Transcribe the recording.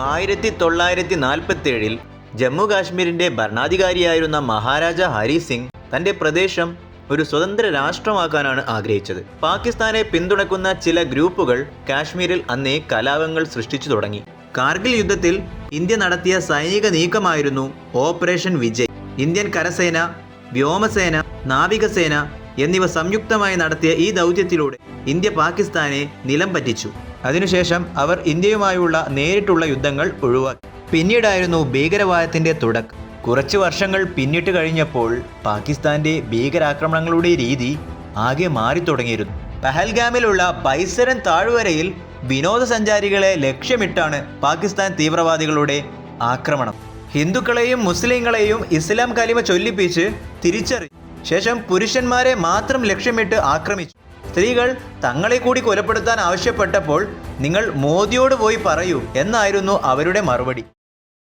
1947 ജമ്മു കാശ്മീരിൻ്റെ ഭരണാധികാരിയായിരുന്ന മഹാരാജ ഹരി സിംഗ് തൻ്റെ പ്രദേശം ഒരു സ്വതന്ത്ര രാഷ്ട്രമാക്കാനാണ് ആഗ്രഹിച്ചത്. പാകിസ്ഥാനെ പിന്തുണക്കുന്ന ചില ഗ്രൂപ്പുകൾ കാശ്മീരിൽ അന്നേ കലാപങ്ങൾ സൃഷ്ടിച്ചു തുടങ്ങി. കാർഗിൽ യുദ്ധത്തിൽ ഇന്ത്യ നടത്തിയ സൈനിക നീക്കമായിരുന്നു ഓപ്പറേഷൻ വിജയ്. ഇന്ത്യൻ കരസേന, വ്യോമസേന, നാവികസേന എന്നിവ സംയുക്തമായി നടത്തിയ ഈ ദൗത്യത്തിലൂടെ ഇന്ത്യ പാകിസ്ഥാനെ നിലം പറ്റിച്ചു. അതിനുശേഷം അവർ ഇന്ത്യയുമായുള്ള നേരിട്ടുള്ള യുദ്ധങ്ങൾ ഒഴിവാക്കി. പിന്നീടായിരുന്നു ഭീകരവാദത്തിൻ്റെ തുടക്കം. കുറച്ച് വർഷങ്ങൾ പിന്നിട്ട് കഴിഞ്ഞപ്പോൾ പാകിസ്ഥാന്റെ ഭീകരാക്രമണങ്ങളുടെ രീതി ആകെ മാറി തുടങ്ങിയിരുന്നു. പഹൽഗാമിലുള്ള ബൈസരൻ താഴ്വരയിൽ വിനോദസഞ്ചാരികളെ ലക്ഷ്യമിട്ടാണ് പാകിസ്ഥാൻ തീവ്രവാദികളുടെ ആക്രമണം. ഹിന്ദുക്കളെയും മുസ്ലിങ്ങളെയും ഇസ്ലാം കലിമ ചൊല്ലിപ്പിച്ച് തിരിച്ചറിഞ്ഞു ശേഷം പുരുഷന്മാരെ മാത്രം ലക്ഷ്യമിട്ട് ആക്രമിച്ചു. സ്ത്രീകൾ തങ്ങളെ കൂടി കൊലപ്പെടുത്താൻ ആവശ്യപ്പെട്ടപ്പോൾ നിങ്ങൾ മോദിയോട് പോയി പറയൂ എന്നായിരുന്നു അവരുടെ മറുപടി.